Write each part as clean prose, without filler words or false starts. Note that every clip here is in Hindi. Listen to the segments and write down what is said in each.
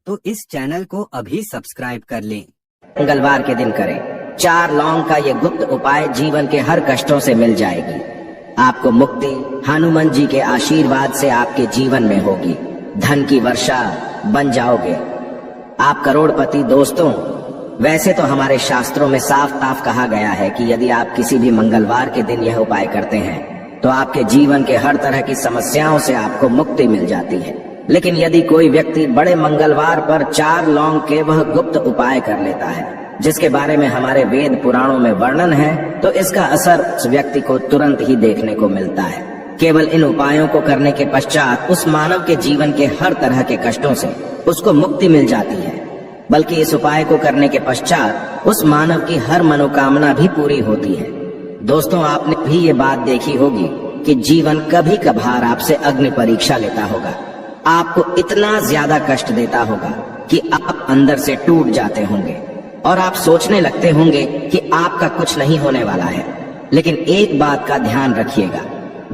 तो इस चैनल को अभी सब्सक्राइब कर लें। मंगलवार के दिन करें। 4 लौंग का ये गुप्त उपाय जीवन के हर कष्टों से मिल जाएगी। आपको मुक्ति हनुमान जी के आशीर्वाद से आपके जीवन में होगी। धन की वर्षा बन जाओगे, आप करोड़पति। दोस्तों, वैसे तो हमारे शास्त्रों में साफ साफ कहा गया है कि यदि आप किसी भी मंगलवार के दिन यह उपाय करते हैं तो आपके जीवन के हर तरह की समस्याओं से आपको मुक्ति मिल जाती है। लेकिन यदि कोई व्यक्ति बड़े मंगलवार पर 4 लौंग के वह गुप्त उपाय कर लेता है जिसके बारे में हमारे वेद पुराणों में वर्णन है, तो इसका असर उस व्यक्ति को तुरंत ही देखने को मिलता है। केवल इन उपायों को करने के पश्चात उस मानव के जीवन के हर तरह के कष्टों से उसको मुक्ति मिल जाती है। बल्कि इस उपाय को करने के पश्चात उस मानव की हर मनोकामना भी पूरी होती है। दोस्तों, आपने भी ये बात देखी होगी कि जीवन कभी कभार आपसे अग्नि परीक्षा लेता होगा, आपको इतना ज्यादा कष्ट देता होगा कि आप अंदर से टूट जाते होंगे और आप सोचने लगते होंगे कि आपका कुछ नहीं होने वाला है। लेकिन एक बात का ध्यान रखिएगा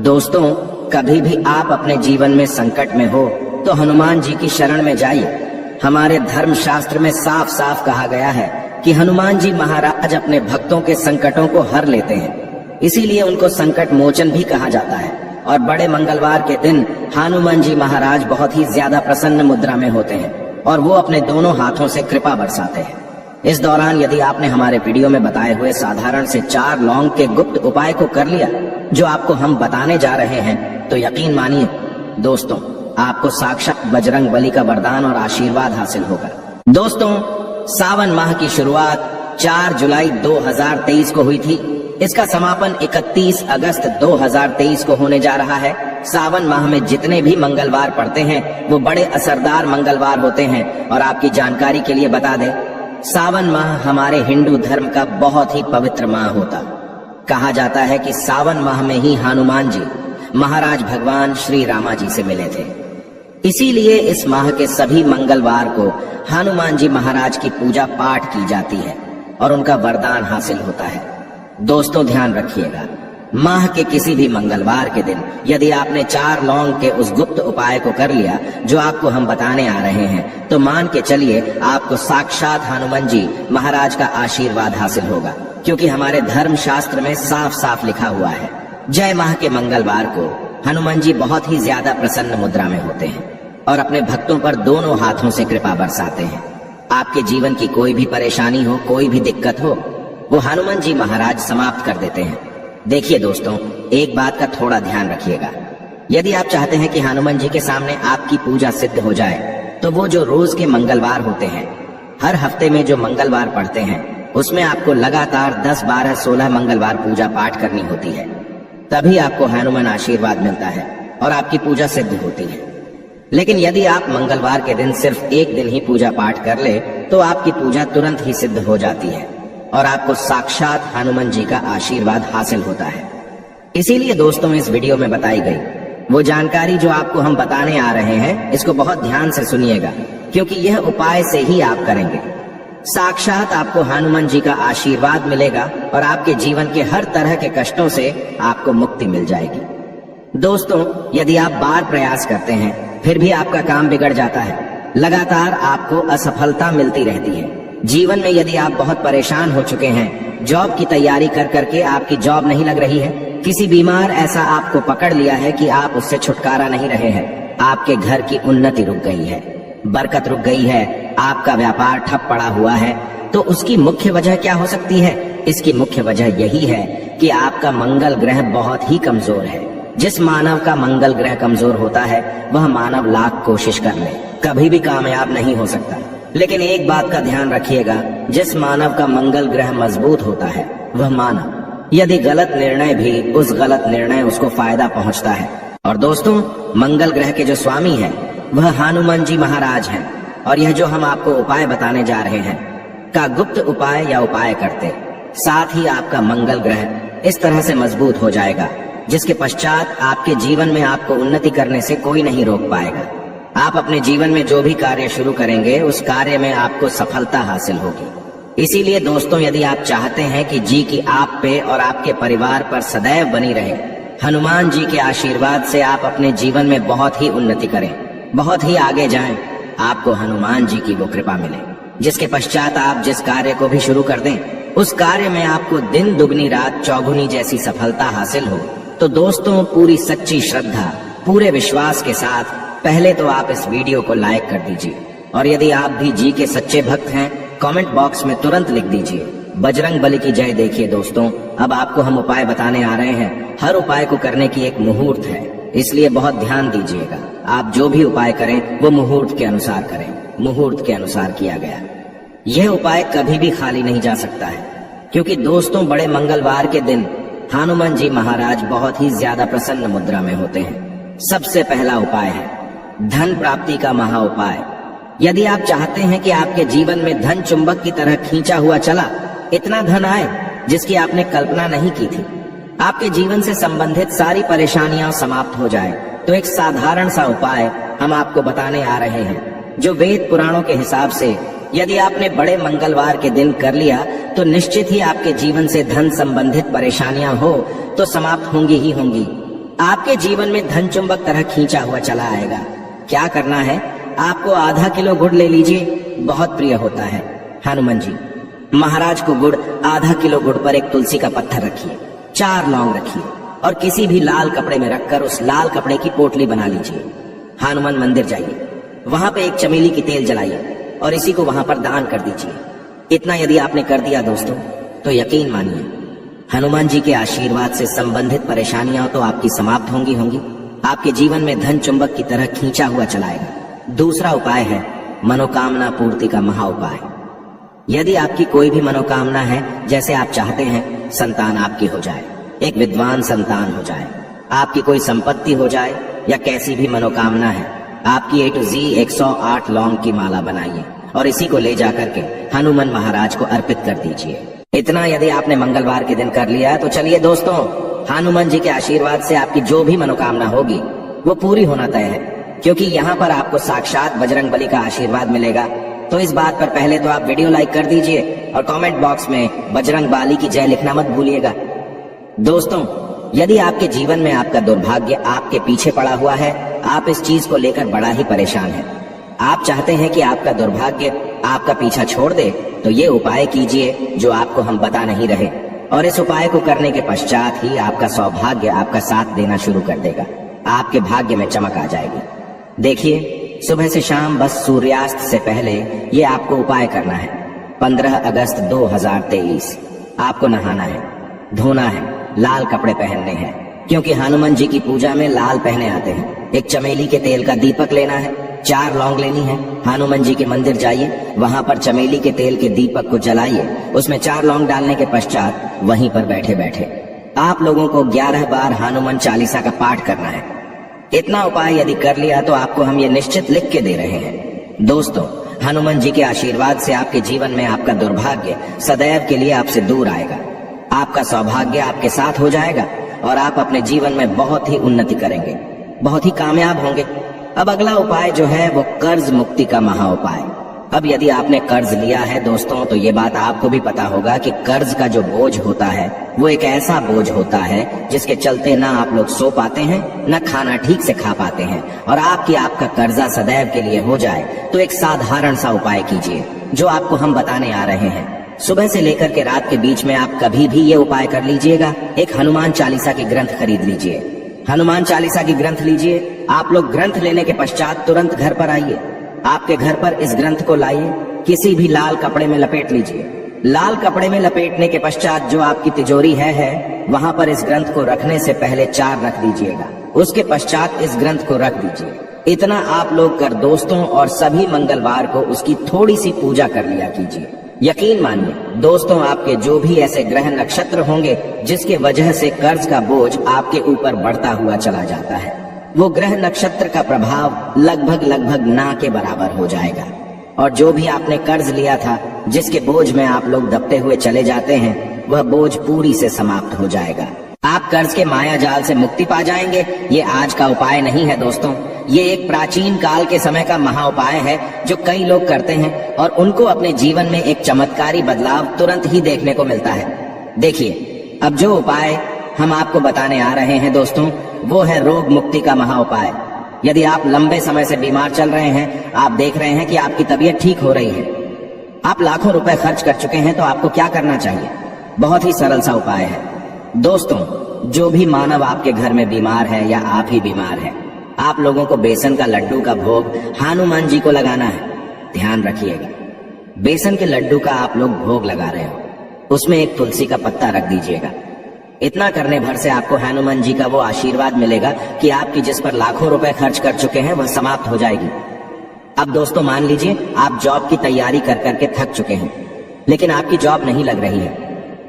दोस्तों, कभी भी आप अपने जीवन में संकट में हो तो हनुमान जी की शरण में जाइए। हमारे धर्म शास्त्र में साफ साफ कहा गया है कि हनुमान जी महाराज अपने भक्तों के संकटों को हर लेते हैं, इसीलिए उनको संकट मोचन भी कहा जाता है। और बड़े मंगलवार के दिन हनुमान जी महाराज बहुत ही ज्यादा प्रसन्न मुद्रा में होते हैं और वो अपने दोनों हाथों से कृपा बरसाते हैं। इस दौरान यदि आपने हमारे वीडियो में बताए हुए साधारण से 4 लौंग के गुप्त उपाय को कर लिया जो आपको हम बताने जा रहे हैं, तो यकीन मानिए दोस्तों, आपको साक्षात बजरंग बली का वरदान और आशीर्वाद हासिल होगा। दोस्तों, सावन माह की शुरुआत 4 जुलाई 2023 को हुई थी। इसका समापन 31 अगस्त 2023 को होने जा रहा है। सावन माह में जितने भी मंगलवार पड़ते हैं वो बड़े असरदार मंगलवार होते हैं। और आपकी जानकारी के लिए बता दें, सावन माह हमारे हिंदू धर्म का बहुत ही पवित्र माह होता। कहा जाता है कि सावन माह में ही हनुमान जी महाराज भगवान श्री रामा जी से मिले थे। इसीलिए इस माह के सभी मंगलवार को हनुमान जी महाराज की पूजा पाठ की जाती है और उनका वरदान हासिल होता है। दोस्तों, ध्यान रखिएगा, माह के किसी भी मंगलवार के दिन यदि आपने 4 लौंग के उस गुप्त उपाय को कर लिया जो आपको हम बताने आ रहे हैं, तो मान के चलिए आपको साक्षात हनुमान जी महाराज का आशीर्वाद हासिल होगा। क्योंकि हमारे धर्म शास्त्र में साफ साफ लिखा हुआ है, जय माह के मंगलवार को हनुमान जी बहुत ही ज्यादा प्रसन्न मुद्रा में होते हैं और अपने भक्तों पर दोनों हाथों से कृपा बरसाते हैं। आपके जीवन की कोई भी परेशानी हो, कोई भी दिक्कत हो, वो हनुमान जी महाराज समाप्त कर देते हैं। देखिए दोस्तों, एक बात का थोड़ा ध्यान रखिएगा, यदि आप चाहते हैं कि हनुमान जी के सामने आपकी पूजा सिद्ध हो जाए, तो वो जो रोज के मंगलवार होते हैं, हर हफ्ते में जो मंगलवार पड़ते हैं, उसमें आपको लगातार 10, 12, 16 मंगलवार पूजा पाठ करनी होती है। तभी आपको हनुमान आशीर्वाद मिलता है और आपकी पूजा सिद्ध होती है। लेकिन यदि आप मंगलवार के दिन सिर्फ एक दिन ही पूजा पाठ कर ले तो आपकी पूजा तुरंत ही सिद्ध हो जाती है और आपको साक्षात हनुमान जी का आशीर्वाद हासिल होता है। इसीलिए दोस्तों, इस वीडियो में बताई गई वो जानकारी जो आपको हम बताने आ रहे हैं, इसको बहुत ध्यान से सुनिएगा, क्योंकि यह उपाय से ही आप करेंगे, साक्षात आपको हनुमान जी का आशीर्वाद मिलेगा और आपके जीवन के हर तरह के कष्टों से आपको मुक्ति मिल जाएगी। दोस्तों, यदि आप बार प्रयास करते हैं फिर भी आपका काम बिगड़ जाता है, लगातार आपको असफलता मिलती रहती है, जीवन में यदि आप बहुत परेशान हो चुके हैं, जॉब की तैयारी कर करके आपकी जॉब नहीं लग रही है, किसी बीमार ऐसा आपको पकड़ लिया है कि आप उससे छुटकारा नहीं रहे हैं, आपके घर की उन्नति रुक गई है, बरकत रुक गई है, आपका व्यापार ठप पड़ा हुआ है, तो उसकी मुख्य वजह क्या हो सकती है? इसकी मुख्य वजह यही है कि आपका मंगल ग्रह बहुत ही कमजोर है। जिस मानव का मंगल ग्रह कमजोर होता है वह मानव लाख कोशिश कर ले, कभी भी कामयाब नहीं हो सकता। लेकिन एक बात का ध्यान रखिएगा, जिस मानव का मंगल ग्रह मजबूत होता है वह मानव यदि गलत निर्णय भी उस गलत निर्णय उसको फायदा पहुंचता है। और दोस्तों, मंगल ग्रह के जो स्वामी हैं वह हनुमान जी महाराज हैं। और यह जो हम आपको उपाय बताने जा रहे हैं का गुप्त उपाय या उपाय करते साथ ही आपका मंगल ग्रह इस तरह से मजबूत हो जाएगा जिसके पश्चात आपके जीवन में आपको उन्नति करने से कोई नहीं रोक पाएगा। आप अपने जीवन में जो भी कार्य शुरू करेंगे उस कार्य में आपको सफलता हासिल होगी। इसीलिए दोस्तों, यदि आप चाहते हैं कि जी की आप पे और आपके परिवार पर सदैव बनी रहे, हनुमान जी के आशीर्वाद से आप अपने जीवन में बहुत ही उन्नति करें, बहुत ही आगे जाएं, आपको हनुमान जी की वो कृपा मिले, जिसके पश्चात आप जिस कार्य को भी शुरू कर दें उस कार्य में आपको दिन दुगनी रात चौगुनी जैसी सफलता हासिल हो। तो दोस्तों, पूरी सच्ची श्रद्धा, पूरे विश्वास के साथ पहले तो आप इस वीडियो को लाइक कर दीजिए, और यदि आप भी जी के सच्चे भक्त हैं, कमेंट बॉक्स में तुरंत लिख दीजिए बजरंग बली की जय। देखिए दोस्तों, अब आपको हम उपाय बताने आ रहे हैं। हर उपाय को करने की एक मुहूर्त है, इसलिए बहुत ध्यान दीजिएगा। आप जो भी उपाय करें वो मुहूर्त के अनुसार करें, मुहूर्त के अनुसार किया गया। यह उपाय कभी भी खाली नहीं जा सकता है, क्योंकि दोस्तों बड़े मंगलवार के दिन हनुमान जी महाराज बहुत ही ज्यादा प्रसन्न मुद्रा में होते हैं। सबसे पहला उपाय है धन प्राप्ति का महा उपाय। यदि आप चाहते हैं कि आपके जीवन में धन चुंबक की तरह खींचा हुआ चला इतना धन आए जिसकी आपने कल्पना नहीं की थी, आपके जीवन से संबंधित सारी परेशानियां समाप्त हो जाए, तो एक साधारण सा उपाय हम आपको बताने आ रहे हैं, जो वेद पुराणों के हिसाब से यदि आपने बड़े मंगलवार के दिन कर लिया तो निश्चित ही आपके जीवन से धन संबंधित परेशानियां हो तो समाप्त होंगी ही होंगी। आपके जीवन में धन चुंबक तरह खींचा हुआ चला आएगा। क्या करना है, आपको आधा किलो गुड़ ले लीजिए, बहुत प्रिय होता है हनुमान जी महाराज को गुड़। आधा किलो गुड़ पर एक तुलसी का पत्थर रखिए, 4 लौंग रखिए और किसी भी लाल कपड़े में रखकर उस लाल कपड़े की पोटली बना लीजिए। हनुमान मंदिर जाइए, वहां पे एक चमेली की तेल जलाइए और इसी को वहां पर दान कर दीजिए। इतना यदि आपने कर दिया दोस्तों, तो यकीन मानिए हनुमान जी के आशीर्वाद से संबंधित परेशानियां तो आपकी समाप्त होंगी होंगी। आपके जीवन में धन चुंबक की तरह खींचा हुआ चलाएगा। दूसरा उपाय है मनोकामना पूर्ति का महा उपाय। यदि आपकी कोई भी मनोकामना है, जैसे आप चाहते हैं संतान आपकी हो जाए, एक विद्वान संतान हो जाए, आपकी कोई संपत्ति हो जाए, या कैसी भी मनोकामना है, आपकी A to Z 108 लौंग की माला बनाइए और इसी को ले जाकर के हनुमान महाराज को अर्पित कर दीजिए। इतना यदि आपने मंगलवार के दिन कर लिया तो चलिए दोस्तों, हनुमान जी के आशीर्वाद से आपकी जो भी मनोकामना होगी वो पूरी होना तय है, क्योंकि यहाँ पर आपको साक्षात बजरंग बली का आशीर्वाद मिलेगा। तो इस बात पर पहले तो आप वीडियो लाइक कर दीजिए और कमेंट बॉक्स में बजरंग बली की जय लिखना मत भूलिएगा। दोस्तों, यदि आपके जीवन में आपका दुर्भाग्य आपके पीछे पड़ा हुआ है, आप इस चीज को लेकर बड़ा ही परेशान हैं, आप चाहते हैं कि आपका दुर्भाग्य आपका पीछा छोड़ दे, तो ये उपाय कीजिए जो आपको हम बता नहीं रहे, और इस उपाय को करने के पश्चात ही आपका सौभाग्य आपका साथ देना शुरू कर देगा। आपके भाग्य में चमक आ जाएगी। देखिए, सुबह से शाम बस सूर्यास्त से पहले ये आपको उपाय करना है। 15 अगस्त 2023 आपको नहाना है, धोना है, लाल कपड़े पहनने हैं, क्योंकि हनुमान जी की पूजा में लाल पहने आते हैं। एक चमेली के तेल का दीपक लेना है, 4 लौंग लेनी है। हनुमान जी के मंदिर जाइए, वहां पर चमेली के तेल के दीपक को जलाइए, उसमें 4 लौंग डालने के पश्चात वहीं पर बैठे बैठे आप लोगों को 11 बार हनुमान चालीसा का पाठ करना है। इतना उपाय यदि कर लिया तो आपको हम ये निश्चित लिख के दे रहे हैं दोस्तों, हनुमान जी के आशीर्वाद से आपके जीवन में आपका दुर्भाग्य सदैव के लिए आपसे दूर आएगा, आपका सौभाग्य आपके साथ हो जाएगा और आप अपने जीवन में बहुत ही उन्नति करेंगे, बहुत ही कामयाब होंगे। अब अगला उपाय जो है वो कर्ज मुक्ति का महा उपाय। अब यदि आपने कर्ज लिया है दोस्तों, तो ये बात आपको भी पता होगा कि कर्ज का जो बोझ होता है वो एक ऐसा बोझ होता है जिसके चलते ना आप लोग सो पाते हैं, ना खाना ठीक से खा पाते हैं, और आपका कर्जा सदैव के लिए हो जाए तो एक साधारण सा उपाय कीजिए जो आपको हम बताने आ रहे हैं। सुबह से लेकर के रात के बीच में आप कभी भी ये उपाय कर लीजिएगा। एक हनुमान चालीसा की ग्रंथ खरीद लीजिए, हनुमान चालीसा की ग्रंथ लीजिए। आप लोग ग्रंथ लेने के पश्चात तुरंत घर पर आइए, आपके घर पर इस ग्रंथ को लाइए, किसी भी लाल कपड़े में लपेट लीजिए। लाल कपड़े में लपेटने के पश्चात जो आपकी तिजोरी है वहां पर इस ग्रंथ को रखने से पहले 4 रख दीजिएगा, उसके पश्चात इस ग्रंथ को रख दीजिए। इतना आप लोग कर दोस्तों, और सभी मंगलवार को उसकी थोड़ी सी पूजा कर लिया कीजिए। यकीन मानिए दोस्तों, आपके जो भी ऐसे ग्रह नक्षत्र होंगे जिसके वजह से कर्ज का बोझ आपके ऊपर बढ़ता हुआ चला जाता है, वो ग्रह नक्षत्र का प्रभाव लगभग ना के बराबर हो जाएगा, और जो भी आपने कर्ज लिया था जिसके बोझ में आप लोग दबते हुए चले जाते हैं, वह बोझ पूरी से समाप्त हो जाएगा। आप कर्ज के माया जाल से मुक्ति पा जाएंगे। ये आज का उपाय नहीं है दोस्तों, ये एक प्राचीन काल के समय का महा उपाय है जो कई लोग करते हैं और उनको अपने जीवन में एक चमत्कारी बदलाव तुरंत ही देखने को मिलता है। देखिए, अब जो उपाय हम आपको बताने आ रहे हैं दोस्तों, वो है रोग मुक्ति का महा उपाय। यदि आप लंबे समय से बीमार चल रहे हैं, आप देख रहे हैं कि आपकी तबीयत ठीक हो रही है, आप लाखों रुपए खर्च कर चुके हैं, तो आपको क्या करना चाहिए? बहुत ही सरल सा उपाय है। दोस्तों, जो भी मानव आपके घर में बीमार है या आप ही बीमार है, आप लोगों को बेसन का लड्डू का भोग हनुमान जी को लगाना है। ध्यान रखिएगा, बेसन के लड्डू का आप लोग भोग लगा रहे हो, उसमें एक तुलसी का पत्ता रख दीजिएगा। इतना करने भर से आपको हनुमान जी का वो आशीर्वाद मिलेगा कि आपकी जिस पर लाखों रुपए खर्च कर चुके हैं वह समाप्त हो जाएगी। अब दोस्तों, मान लीजिए आप जॉब की तैयारी कर करके थक चुके हैं, लेकिन आपकी जॉब नहीं लग रही है,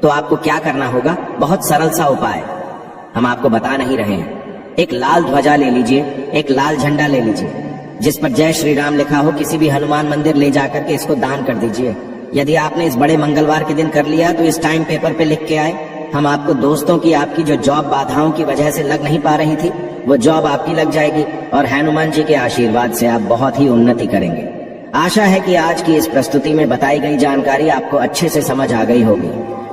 तो आपको क्या करना होगा? बहुत सरल सा उपाय हम आपको बता नहीं रहे हैं। एक लाल ध्वजा ले लीजिए, एक लाल झंडा ले लीजिए जिस पर जय श्री राम लिखा हो, किसी भी हनुमान मंदिर ले जाकर के इसको दान कर दीजिए। यदि आपने इस बड़े मंगलवार के दिन कर लिया तो इस टाइम पेपर पे लिख के आए, हम आपको दोस्तों की आपकी जो जॉब बाधाओं की वजह से लग नहीं पा रही थी, वो जॉब आपकी लग जाएगी और हनुमान जी के आशीर्वाद से आप बहुत ही उन्नति करेंगे। आशा है कि आज की इस प्रस्तुति में बताई गई जानकारी आपको अच्छे से समझ आ गई होगी।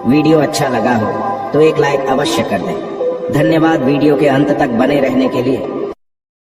वीडियो अच्छा लगा हो तो एक लाइक अवश्य कर दें। धन्यवाद वीडियो के अंत तक बने रहने के लिए।